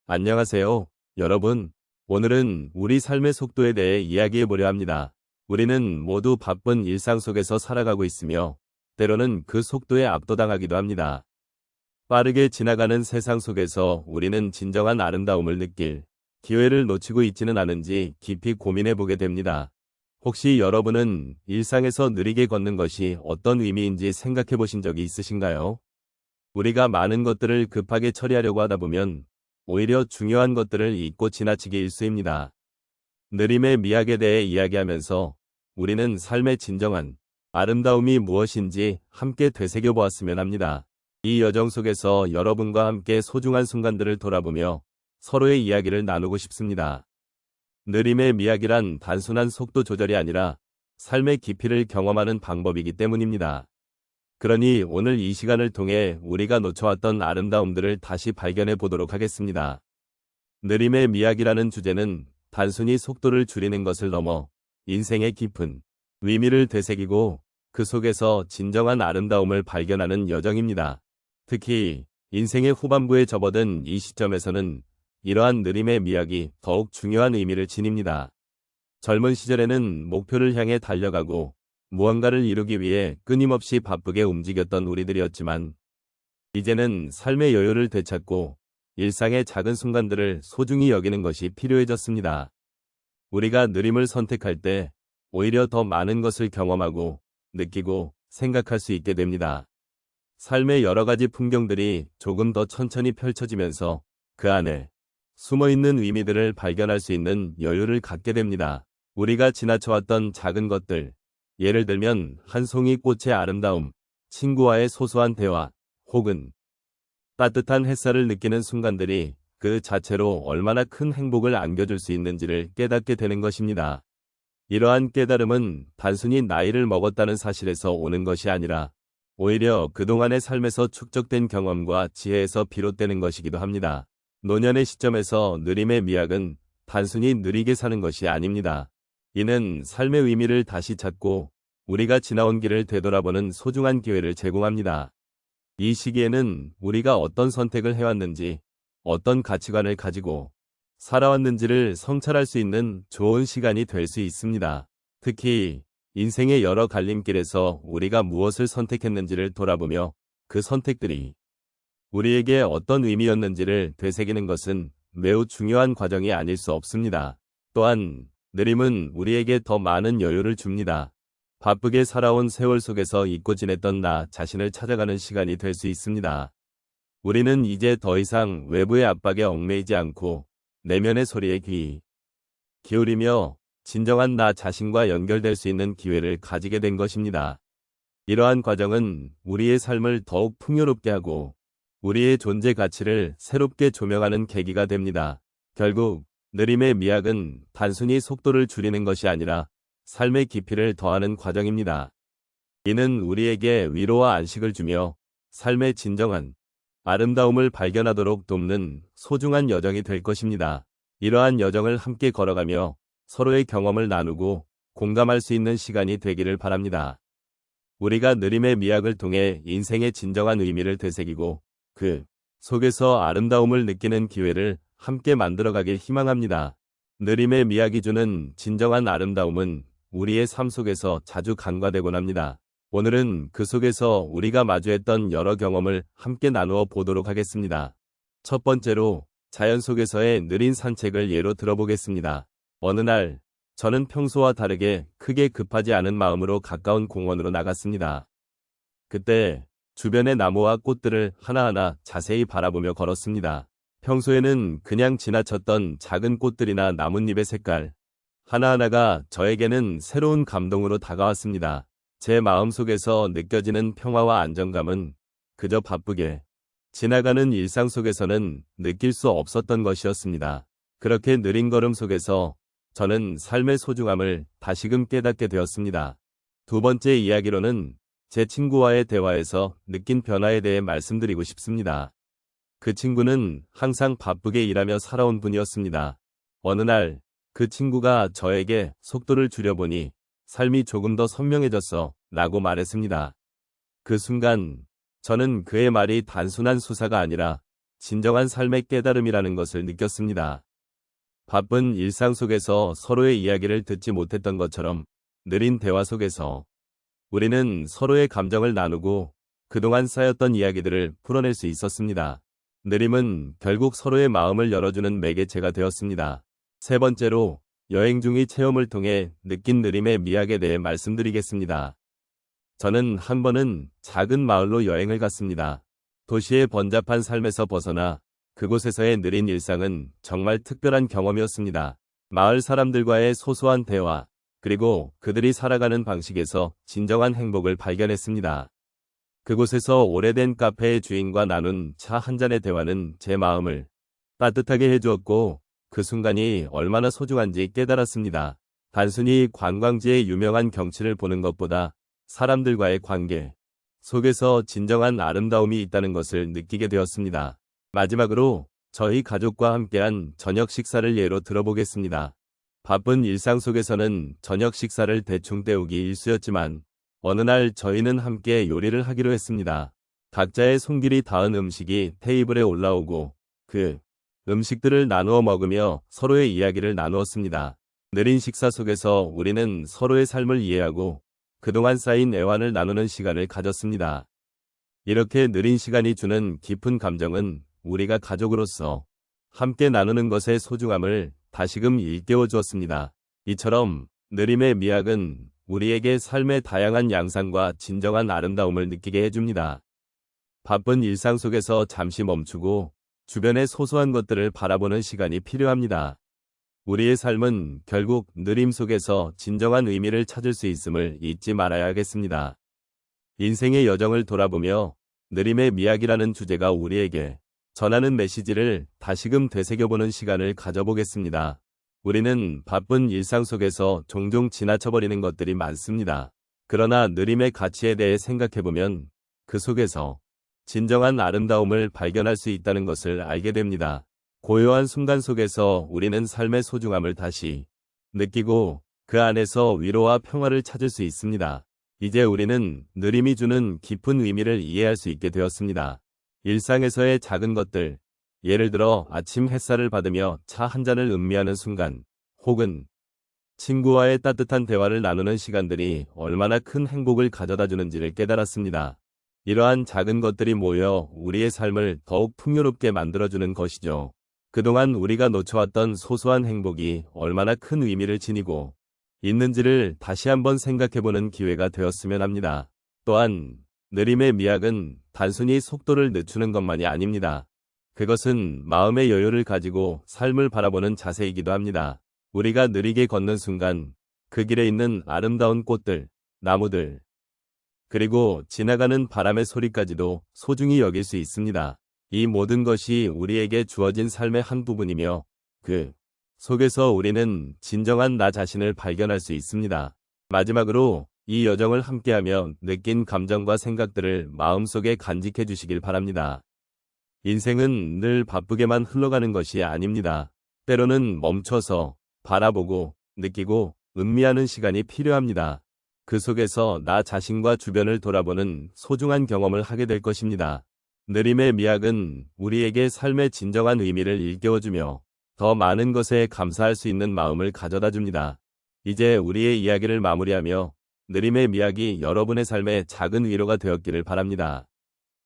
안녕하세요, 여러분. 오늘은 우리 삶의 속도에 대해 이야기해 보려 합니다. 우리는 모두 바쁜 일상 속에서 살아가고 있으며, 때로는 그 속도에 압도당하기도 합니다. 빠르게 지나가는 세상 속에서 우리는 진정한 아름다움을 느낄 기회를 놓치고 있지는 않은지 깊이 고민해 보게 됩니다. 혹시 여러분은 일상에서 느리게 걷는 것이 어떤 의미인지 생각해 보신 적이 있으신가요? 우리가 많은 것들을 급하게 처리하려고 하다 보면 오히려 중요한 것들을 잊고 지나치게 일수입니다. 느림의 미학에 대해 이야기하면서 우리는 삶의 진정한 아름다움이 무엇인지 함께 되새겨 보았으면 합니다. 이 여정 속에서 여러분과 함께 소중한 순간들을 돌아보며 서로의 이야기를 나누고 싶습니다. 느림의 미학이란 단순한 속도 조절이 아니라 삶의 깊이를 경험하는 방법이기 때문입니다. 그러니 오늘 이 시간을 통해 우리가 놓쳐왔던 아름다움들을 다시 발견해 보도록 하겠습니다. 느림의 미학이라는 주제는 단순히 속도를 줄이는 것을 넘어 인생의 깊은 의미를 되새기고 그 속에서 진정한 아름다움을 발견하는 여정입니다. 특히 인생의 후반부에 접어든 이 시점에서는 이러한 느림의 미학이 더욱 중요한 의미를 지닙니다. 젊은 시절에는 목표를 향해 달려가고 무언가를 이루기 위해 끊임없이 바쁘게 움직였던 우리들이었지만 이제는 삶의 여유를 되찾고 일상의 작은 순간들을 소중히 여기는 것이 필요해졌습니다. 우리가 느림을 선택할 때 오히려 더 많은 것을 경험하고 느끼고 생각할 수 있게 됩니다. 삶의 여러 가지 풍경들이 조금 더 천천히 펼쳐지면서 그 안에 숨어있는 의미들을 발견할 수 있는 여유를 갖게 됩니다. 우리가 지나쳐왔던 작은 것들, 예를 들면 한 송이 꽃의 아름다움, 친구와의 소소한 대화, 혹은 따뜻한 햇살을 느끼는 순간들이 그 자체로 얼마나 큰 행복을 안겨줄 수 있는지를 깨닫게 되는 것입니다. 이러한 깨달음은 단순히 나이를 먹었다는 사실에서 오는 것이 아니라 오히려 그동안의 삶에서 축적된 경험과 지혜에서 비롯되는 것이기도 합니다. 노년의 시점에서 느림의 미학은 단순히 느리게 사는 것이 아닙니다. 이는 삶의 의미를 다시 찾고 우리가 지나온 길을 되돌아보는 소중한 기회를 제공합니다. 이 시기에는 우리가 어떤 선택을 해왔는지, 어떤 가치관을 가지고 살아왔는지를 성찰할 수 있는 좋은 시간이 될 수 있습니다. 특히 인생의 여러 갈림길에서 우리가 무엇을 선택했는지를 돌아보며 그 선택들이 우리에게 어떤 의미였는지를 되새기는 것은 매우 중요한 과정이 아닐 수 없습니다. 또한 느림은 우리에게 더 많은 여유를 줍니다. 바쁘게 살아온 세월 속에서 잊고 지냈던 나 자신을 찾아가는 시간이 될 수 있습니다. 우리는 이제 더 이상 외부의 압박에 얽매이지 않고 내면의 소리에 귀 기울이며 진정한 나 자신과 연결될 수 있는 기회를 가지게 된 것입니다. 이러한 과정은 우리의 삶을 더욱 풍요롭게 하고 우리의 존재 가치를 새롭게 조명하는 계기가 됩니다. 결국 느림의 미학은 단순히 속도를 줄이는 것이 아니라 삶의 깊이를 더하는 과정입니다. 이는 우리에게 위로와 안식을 주며 삶의 진정한 아름다움을 발견하도록 돕는 소중한 여정이 될 것입니다. 이러한 여정을 함께 걸어가며 서로의 경험을 나누고 공감할 수 있는 시간이 되기를 바랍니다. 우리가 느림의 미학을 통해 인생의 진정한 의미를 되새기고 그 속에서 아름다움을 느끼는 기회를 함께 만들어가길 희망합니다. 느림의 미학이 주는 진정한 아름다움은 우리의 삶 속에서 자주 간과되곤 합니다. 오늘은 그 속에서 우리가 마주했던 여러 경험을 함께 나누어 보도록 하겠습니다. 첫 번째로 자연 속에서의 느린 산책을 예로 들어보겠습니다. 어느 날 저는 평소와 다르게 크게 급하지 않은 마음으로 가까운 공원으로 나갔습니다. 그때 주변의 나무와 꽃들을 하나하나 자세히 바라보며 걸었습니다. 평소에는 그냥 지나쳤던 작은 꽃들이나 나뭇잎의 색깔 하나하나가 저에게는 새로운 감동으로 다가왔습니다. 제 마음속에서 느껴지는 평화와 안정감은 그저 바쁘게 지나가는 일상 속에서는 느낄 수 없었던 것이었습니다. 그렇게 느린 걸음 속에서 저는 삶의 소중함을 다시금 깨닫게 되었습니다. 두 번째 이야기로는 제 친구와의 대화에서 느낀 변화에 대해 말씀드리고 싶습니다. 그 친구는 항상 바쁘게 일하며 살아온 분이었습니다. 어느 날 그 친구가 저에게 속도를 줄여보니 삶이 조금 더 선명해졌어 라고 말했습니다. 그 순간 저는 그의 말이 단순한 수사가 아니라 진정한 삶의 깨달음이라는 것을 느꼈습니다. 바쁜 일상 속에서 서로의 이야기를 듣지 못했던 것처럼 느린 대화 속에서 우리는 서로의 감정을 나누고 그동안 쌓였던 이야기들을 풀어낼 수 있었습니다. 느림은 결국 서로의 마음을 열어주는 매개체가 되었습니다. 세 번째로 여행 중의 체험을 통해 느낀 느림의 미학에 대해 말씀드리겠습니다. 저는 한 번은 작은 마을로 여행을 갔습니다. 도시의 번잡한 삶에서 벗어나 그곳에서의 느린 일상은 정말 특별한 경험이었습니다. 마을 사람들과의 소소한 대화, 그리고 그들이 살아가는 방식에서 진정한 행복을 발견했습니다. 그곳에서 오래된 카페의 주인과 나눈 차 한 잔의 대화는 제 마음을 따뜻하게 해주었고 그 순간이 얼마나 소중한지 깨달았습니다. 단순히 관광지의 유명한 경치를 보는 것보다 사람들과의 관계 속에서 진정한 아름다움이 있다는 것을 느끼게 되었습니다. 마지막으로 저희 가족과 함께한 저녁 식사를 예로 들어보겠습니다. 바쁜 일상 속에서는 저녁 식사를 대충 때우기 일쑤였지만 어느 날 저희는 함께 요리를 하기로 했습니다. 각자의 손길이 닿은 음식이 테이블에 올라오고 그 음식들을 나누어 먹으며 서로의 이야기를 나누었습니다. 느린 식사 속에서 우리는 서로의 삶을 이해하고 그동안 쌓인 애환을 나누는 시간을 가졌습니다. 이렇게 느린 시간이 주는 깊은 감정은 우리가 가족으로서 함께 나누는 것의 소중함을 다시금 일깨워 주었습니다. 이처럼 느림의 미학은 우리에게 삶의 다양한 양상과 진정한 아름다움을 느끼게 해줍니다. 바쁜 일상 속에서 잠시 멈추고 주변의 소소한 것들을 바라보는 시간이 필요합니다. 우리의 삶은 결국 느림 속에서 진정한 의미를 찾을 수 있음을 잊지 말아야 하겠습니다. 인생의 여정을 돌아보며 느림의 미학이라는 주제가 우리에게 전하는 메시지를 다시금 되새겨보는 시간을 가져보겠습니다. 우리는 바쁜 일상 속에서 종종 지나쳐버리는 것들이 많습니다. 그러나 느림의 가치에 대해 생각해보면 그 속에서 진정한 아름다움을 발견할 수 있다는 것을 알게 됩니다. 고요한 순간 속에서 우리는 삶의 소중함을 다시 느끼고 그 안에서 위로와 평화를 찾을 수 있습니다. 이제 우리는 느림이 주는 깊은 의미를 이해할 수 있게 되었습니다. 일상에서의 작은 것들, 예를 들어 아침 햇살을 받으며 차 한 잔을 음미하는 순간, 혹은 친구와의 따뜻한 대화를 나누는 시간들이 얼마나 큰 행복을 가져다 주는지를 깨달았습니다. 이러한 작은 것들이 모여 우리의 삶을 더욱 풍요롭게 만들어주는 것이죠. 그동안 우리가 놓쳐왔던 소소한 행복이 얼마나 큰 의미를 지니고 있는지를 다시 한번 생각해보는 기회가 되었으면 합니다. 또한 느림의 미학은 단순히 속도를 늦추는 것만이 아닙니다. 그것은 마음의 여유를 가지고 삶을 바라보는 자세이기도 합니다. 우리가 느리게 걷는 순간 그 길에 있는 아름다운 꽃들, 나무들, 그리고 지나가는 바람의 소리까지도 소중히 여길 수 있습니다. 이 모든 것이 우리에게 주어진 삶의 한 부분이며 그 속에서 우리는 진정한 나 자신을 발견할 수 있습니다. 마지막으로 이 여정을 함께하며 느낀 감정과 생각들을 마음속에 간직해 주시길 바랍니다. 인생은 늘 바쁘게만 흘러가는 것이 아닙니다. 때로는 멈춰서 바라보고 느끼고 음미하는 시간이 필요합니다. 그 속에서 나 자신과 주변을 돌아보는 소중한 경험을 하게 될 것입니다. 느림의 미학은 우리에게 삶의 진정한 의미를 일깨워주며 더 많은 것에 감사할 수 있는 마음을 가져다 줍니다. 이제 우리의 이야기를 마무리하며 느림의 미학이 여러분의 삶에 작은 위로가 되었기를 바랍니다.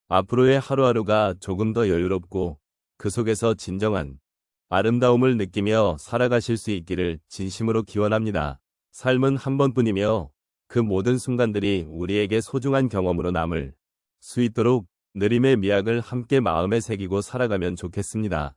앞으로의 하루하루가 조금 더 여유롭고 그 속에서 진정한 아름다움을 느끼며 살아가실 수 있기를 진심으로 기원합니다. 삶은 한 번뿐이며 그 모든 순간들이 우리에게 소중한 경험으로 남을 수 있도록 느림의 미학을 함께 마음에 새기고 살아가면 좋겠습니다.